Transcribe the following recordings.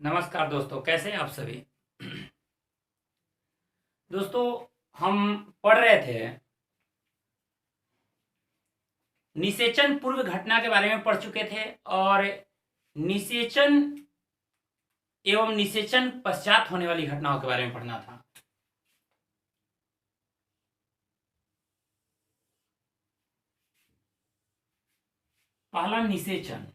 नमस्कार दोस्तों, कैसे हैं आप सभी। दोस्तों, हम पढ़ रहे थे, निषेचन पूर्व घटना के बारे में पढ़ चुके थे और निषेचन एवं निषेचन पश्चात होने वाली घटनाओं के बारे में पढ़ना था। पहला निषेचन,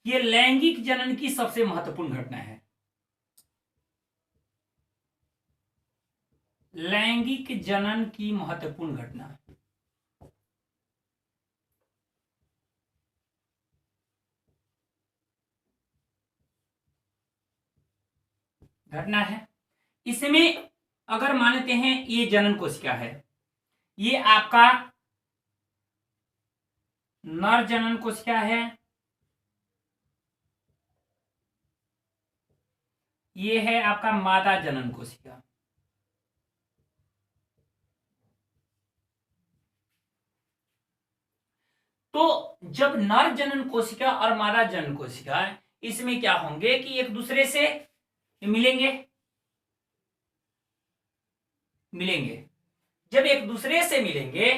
ये लैंगिक जनन की सबसे महत्वपूर्ण घटना है। लैंगिक जनन की महत्वपूर्ण घटना है। इसमें अगर मानते हैं ये जनन कोशिका है, ये आपका नर जनन कोशिका है, ये है आपका मादा जनन कोशिका। तो जब नर जनन कोशिका और मादा जनन कोशिका, इसमें क्या होंगे कि एक दूसरे से मिलेंगे। जब एक दूसरे से मिलेंगे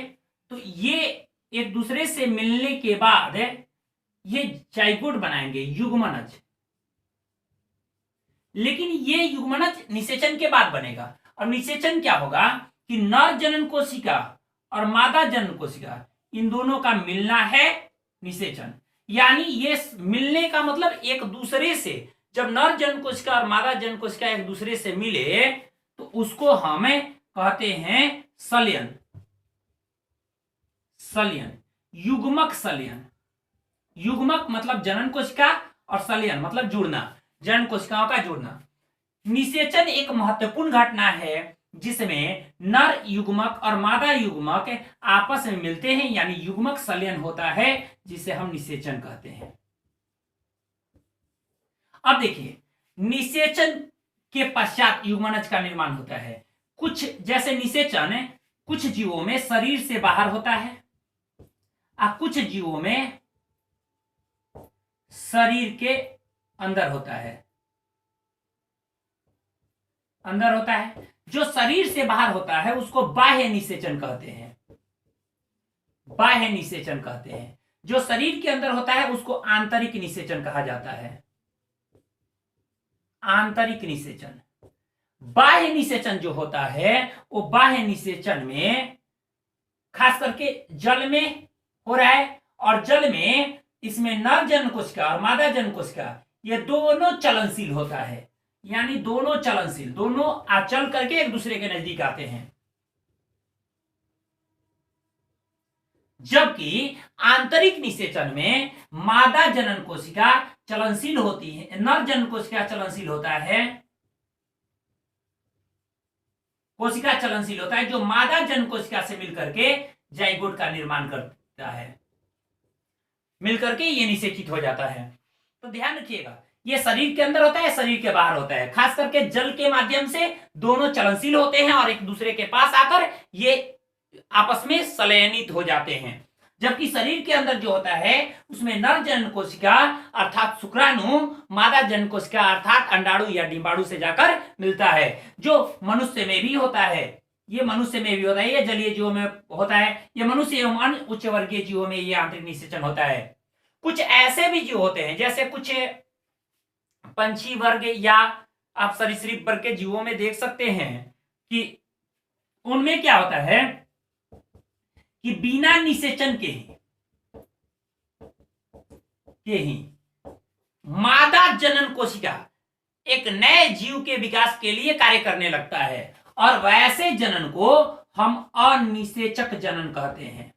तो ये एक दूसरे से मिलने के बाद ये जाइगोट बनाएंगे, युग्मनज। लेकिन ये युग्मनज निषेचन के बाद बनेगा। और निषेचन क्या होगा कि नर जनन कोशिका और मादा जनन कोशिका, इन दोनों का मिलना है निषेचन। यानी ये मिलने का मतलब एक दूसरे से, जब नर जनन कोशिका और मादा जनन कोशिका एक दूसरे से मिले तो उसको हमें कहते हैं सलयन। युग्मक सलयन। युग्मक मतलब जनन कोशिका और सलयन मतलब जुड़ना, जनन कोशिकाओं का जुड़ना। निषेचन एक महत्वपूर्ण घटना है जिसमें नर युग्मक और मादा युग्मक आपस में मिलते हैं, यानी युग्मक सलयन होता है, जिसे हम निषेचन कहते हैं। अब देखिए, निषेचन के पश्चात युग्मनज का निर्माण होता है। कुछ जैसे निषेचन कुछ जीवों में शरीर से बाहर होता है और कुछ जीवों में शरीर के अंदर होता है। जो शरीर से बाहर होता है उसको बाह्य निषेचन कहते हैं। जो शरीर के अंदर होता है उसको आंतरिक निषेचन कहा जाता है। आंतरिक निषेचन। बाह्य निषेचन जो होता है वो बाह्य निषेचन में खास करके जल में हो रहा है, और जल में इसमें नर जनन कोशिका और मादा जनन कोशिका ये दोनों चलनशील होता है। यानी दोनों चलनशील, दोनों चल करके एक दूसरे के नजदीक आते हैं। जबकि आंतरिक निषेचन में मादा जनन कोशिका चलनशील होती है, नर जनन कोशिका चलनशील होता है। जो मादा जनन कोशिका से मिलकर के जाइगोट का निर्माण करता है, मिलकर के ये निषेचित हो जाता है। तो ध्यान रखिएगा, ये शरीर के अंदर होता है, शरीर के बाहर होता है। खास करके जल के माध्यम से दोनों चलनशील होते हैं और एक दूसरे के पास आकर ये आपस में संलयनित हो जाते हैं। जबकि शरीर के अंदर जो होता है उसमें नर जनन कोशिका अर्थात शुक्राणु मादा जनन कोशिका अर्थात अंडाणु या डिंबाणु से जाकर मिलता है, जो मनुष्य में भी होता है। ये जलीय जीवों में होता है, ये मनुष्य एवं अन्य उच्च वर्गीय जीवों में ये आंतरिक निषेचन होता है। कुछ ऐसे भी जीव होते हैं, जैसे कुछ पंछी वर्ग या आप सरीसृप वर्ग के जीवों में देख सकते हैं कि उनमें क्या होता है कि बिना निषेचन के ही मादा जनन कोशिका एक नए जीव के विकास के लिए कार्य करने लगता है, और वैसे जनन को हम अनिषेचक जनन कहते हैं।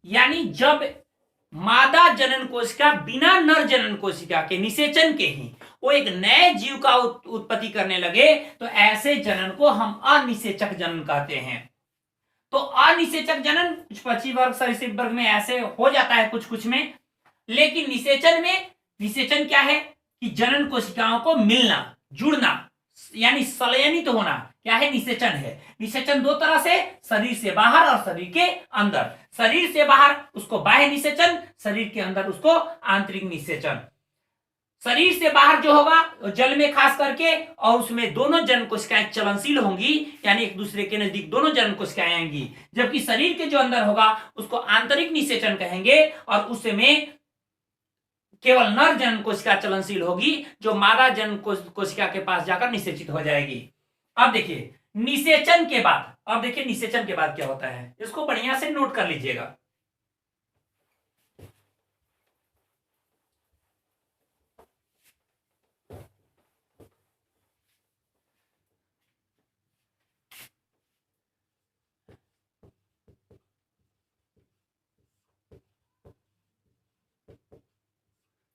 यानी जब मादा जनन कोशिका बिना नर जनन कोशिका के निषेचन के ही वो एक नए जीव का उत्पत्ति करने लगे तो ऐसे जनन को हम अनिषेचक जनन कहते हैं। तो अनिषेचक जनन कुछ पक्षी वर्ग सरीसृप वर्ग में ऐसे हो जाता है, कुछ में। लेकिन निषेचन क्या है कि जनन कोशिकाओं को मिलना, जुड़ना, यानी संलयनित होना क्या है, निषेचन है। निषेचन दो तरह से, शरीर से बाहर और शरीर के अंदर। शरीर से बाहर उसको बाह्य निषेचन, शरीर के अंदर उसको आंतरिक निषेचन। शरीर से बाहर जो होगा जल में खास करके, और उसमें दोनों जन्म कोशिकाएं चलनशील होंगी, यानी एक दूसरे के नजदीक दोनों जन्म कोशिकाएं आएंगी। जबकि शरीर के जो अंदर होगा उसको आंतरिक निषेचन कहेंगे, और उसमें केवल नर जन्म कोशिका चलनशील होगी, जो मादा जन्म कोशिका के पास जाकर निषेचित हो जाएगी। अब देखिए निषेचन के बाद, अब देखिए निषेचन के बाद क्या होता है, इसको बढ़िया से नोट कर लीजिएगा।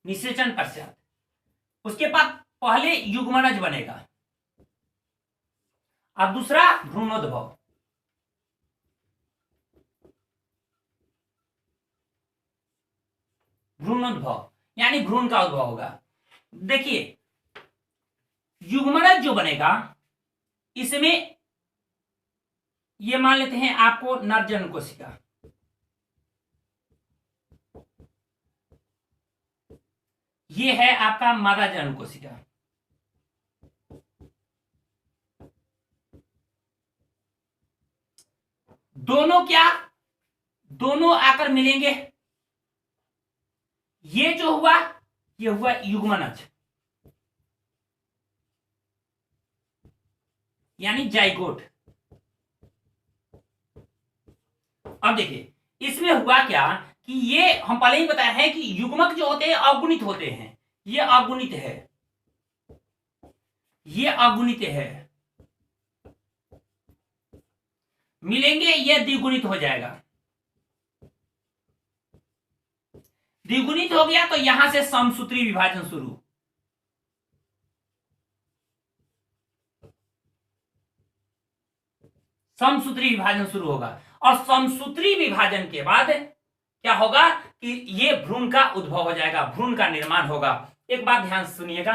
निषेचन पश्चात उसके बाद पहले युग्मनज बनेगा और दूसरा भ्रूणोद्भव। भ्रूणोद्भव यानी भ्रूण का उद्भव होगा। देखिए युग्मनज जो बनेगा इसमें ये मान लेते हैं आपको नर जन्म कोशिका, ये है आपका मादा जन्म कोशिका। दोनों क्या, दोनों आकर मिलेंगे। ये जो हुआ ये हुआ युग्मनज यानी जाइगोट। अब देखिए इसमें हुआ क्या कि ये हम पहले ही बताया है कि युग्मक जो होते हैं अगुणित होते हैं। ये अगुणित है, ये अगुणित है, मिलेंगे ये द्विगुणित हो जाएगा। द्विगुणित हो गया तो यहां से समसूत्री विभाजन शुरू। समसूत्री विभाजन शुरू होगा, और समसूत्री विभाजन के बाद क्या होगा कि ये भ्रूण का उद्भव हो जाएगा, भ्रूण का निर्माण होगा। एक बात ध्यान से सुनिएगा,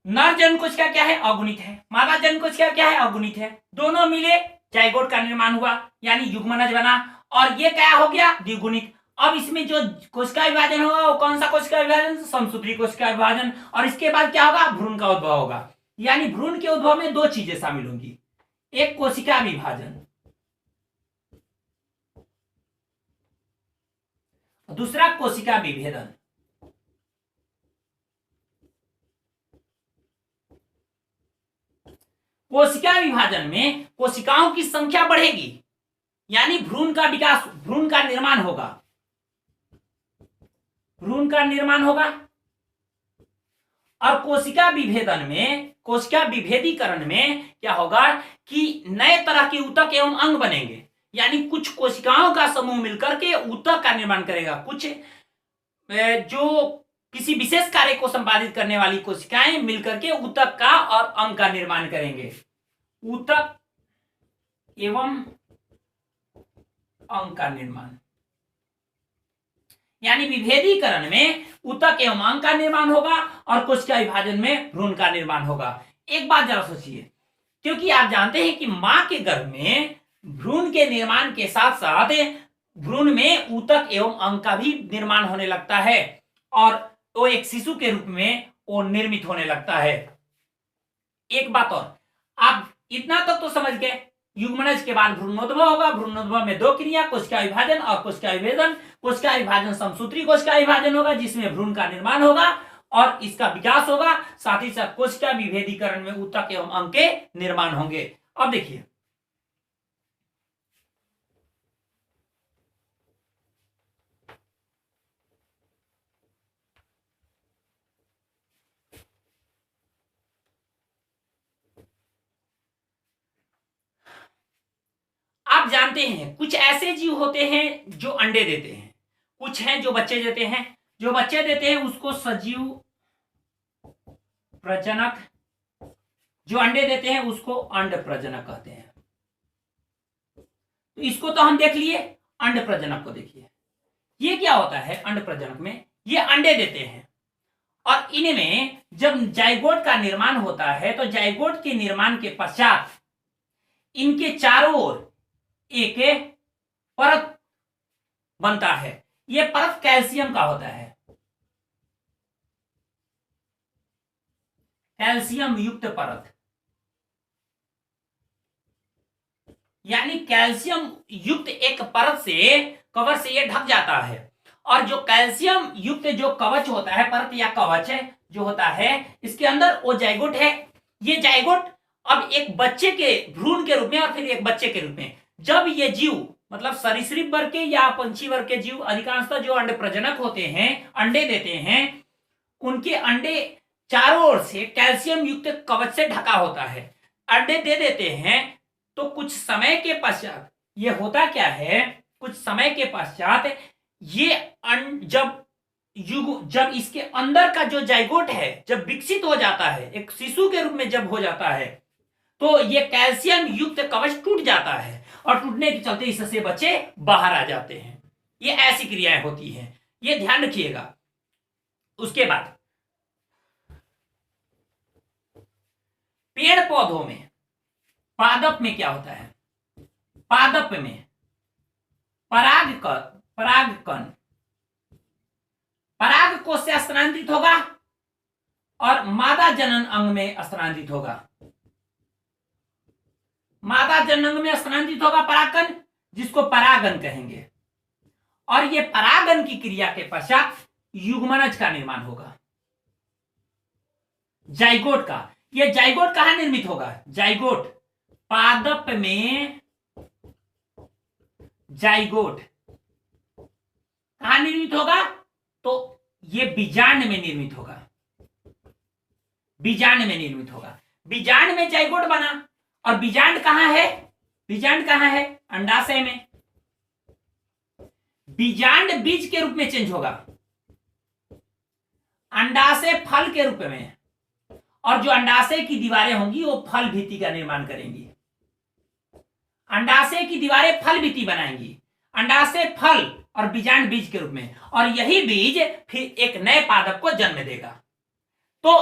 नर जन्म कोशिका क्या है, अगुणित है। मादा जन्म कोशिका क्या है, अगुणित है। दोनों मिले जाइगोट का निर्माण हुआ यानी युग्मनज बना, और ये क्या हो गया, द्विगुणित। अब इसमें जो कोशिका विभाजन होगा वो कौन सा कोशिका विभाजन, समसूत्री कोशिका विभाजन। और इसके बाद क्या होगा, भ्रूण का उद्भव होगा। यानी भ्रूण के उद्भव में दो चीजें शामिल होंगी, एक कोशिका विभाजन, दूसरा कोशिका विभेदन। कोशिका विभाजन में कोशिकाओं की संख्या बढ़ेगी, यानी भ्रूण का विकास, भ्रूण का निर्माण होगा, भ्रूण का निर्माण होगा। और कोशिका विभेदन में, कोशिका विभेदीकरण में क्या होगा कि नए तरह के ऊतक एवं अंग बनेंगे। यानी कुछ कोशिकाओं का समूह मिलकर के ऊतक का निर्माण करेगा, कुछ जो किसी विशेष कार्य को संपादित करने वाली कोशिकाएं मिलकर के ऊतक का और अंग का निर्माण करेंगे। ऊतक एवं अंग का निर्माण, यानी विभेदीकरण में ऊतक एवं अंग का निर्माण होगा और कोशिका विभाजन में भ्रूण का निर्माण होगा। एक बात जरा सोचिए, क्योंकि आप जानते हैं कि मां के गर्भ में भ्रूण के निर्माण के साथ साथ भ्रूण में ऊतक एवं अंग का भी निर्माण होने लगता है, और वो एक शिशु के रूप में वो निर्मित होने लगता है। एक बात और, आप इतना तक तो समझ गए, युग्मनज के बाद भ्रूणोद्भव होगा। भ्रूणोद्भव में दो क्रिया, कोशिका विभाजन और कोशिका विभेदन। कोशिका विभाजन समसूत्री कोशिका विभाजन होगा जिसमें भ्रूण का निर्माण होगा और इसका विकास होगा। साथ ही साथ कोशिका विभेदीकरण में ऊतक एवं अंग के निर्माण होंगे। अब देखिए आप जानते हैं कुछ ऐसे जीव होते हैं जो अंडे देते हैं, कुछ हैं जो बच्चे देते हैं। जो बच्चे देते हैं उसको सजीव प्रजनक, जो अंडे देते हैं उसको अंड प्रजनक कहते हैं। तो इसको तो हम देख लिए, अंड प्रजनक को देखिए। ये क्या होता है, अंड प्रजनक में ये अंडे देते हैं और इनमें जब जाइगोट का निर्माण होता है तो जाइगोट के निर्माण के पश्चात इनके चारों ओर एक परत बनता है। यह परत कैल्शियम का होता है, कैल्शियम युक्त परत, यानी कैल्शियम युक्त एक परत से कवर से यह ढक जाता है। और जो कैल्शियम युक्त जो कवच होता है, परत या कवच जो होता है, इसके अंदर वो जाइगोट है। ये जाइगोट अब एक बच्चे के भ्रूण के रूप में और फिर एक बच्चे के रूप में, जब ये जीव मतलब सरीसृप वर्ग के या पंछी वर्ग के जीव अधिकांशतः जो अंड प्रजनक होते हैं, अंडे देते हैं, उनके अंडे चारों ओर से कैल्शियम युक्त कवच से ढका होता है। अंडे दे देते हैं तो कुछ समय के पश्चात ये होता क्या है, कुछ समय के पश्चात ये जब इसके अंदर का जो जाइगोट है जब विकसित हो जाता है, एक शिशु के रूप में जब हो जाता है, तो ये कैल्शियम युक्त कवच टूट जाता है और टूटने के चलते इससे बच्चे बाहर आ जाते हैं। ये ऐसी क्रियाएं होती हैं, ये ध्यान रखिएगा। उसके बाद पेड़ पौधों में पादप में क्या होता है, पादप में परागकण पराग कोश से स्थानांतरित होगा और मादा जनन अंग में स्थानांतरित होगा। मादा जनन अंग में स्थानांतरित होगा परागकण, जिसको परागन कहेंगे। और यह परागन की क्रिया के पश्चात युग्मनज का निर्माण होगा, जाइगोट का। यह जाइगोट कहां निर्मित होगा, जाइगोट पादप में, जाइगोट कहां निर्मित होगा, तो यह बीजांड में निर्मित होगा, बीजांड में निर्मित होगा। बीजांड में जाइगोट बना और बीजांड कहां है, बीजांड कहां है, अंडाशय में। बीजांड बीज के रूप में चेंज होगा, अंडाशय फल के रूप में, और जो अंडाशय की दीवारें होंगी वो फल भित्ति का निर्माण करेंगी। अंडाशय की दीवारें फल भित्ति बनाएंगी, अंडाशय फल और बीजांड बीज के रूप में, और यही बीज फिर एक नए पादप को जन्म देगा। तो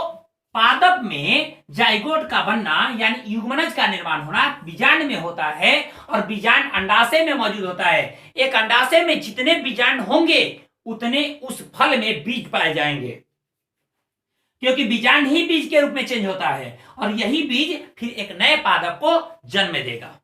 पादप में जाइगोट का बनना यानी युग्मनज का निर्माण होना बीजांड में होता है, और बीजांड अंडाशय में मौजूद होता है। एक अंडाशय में जितने बीजांड होंगे उतने उस फल में बीज पाए जाएंगे, क्योंकि बीजांड ही बीज के रूप में चेंज होता है, और यही बीज फिर एक नए पादप को जन्म देगा।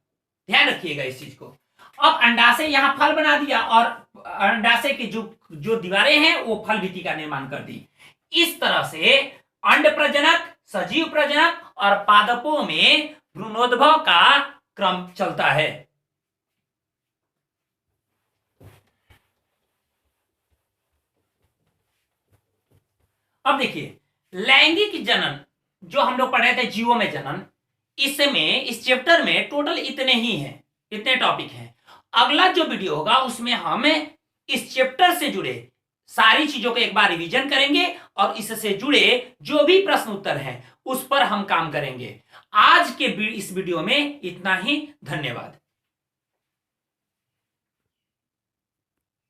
ध्यान रखिएगा इस चीज को। अब अंडाशय यहां फल बना दिया और अंडाशय की जो दीवारें हैं वो फल भित्ति का निर्माण कर दी। इस तरह से अंड प्रजनक, सजीव प्रजनक और पादपों में भ्रूणोद्भव का क्रम चलता है। अब देखिए लैंगिक जनन जो हम लोग पढ़े थे, जीवों में जनन, इसमें इस चैप्टर में टोटल इतने ही हैं, इतने टॉपिक हैं। अगला जो वीडियो होगा उसमें हम इस चैप्टर से जुड़े सारी चीजों को एक बार रिवीजन करेंगे और इससे जुड़े जो भी प्रश्न उत्तर हैं उस पर हम काम करेंगे। आज के इस वीडियो में इतना ही। धन्यवाद।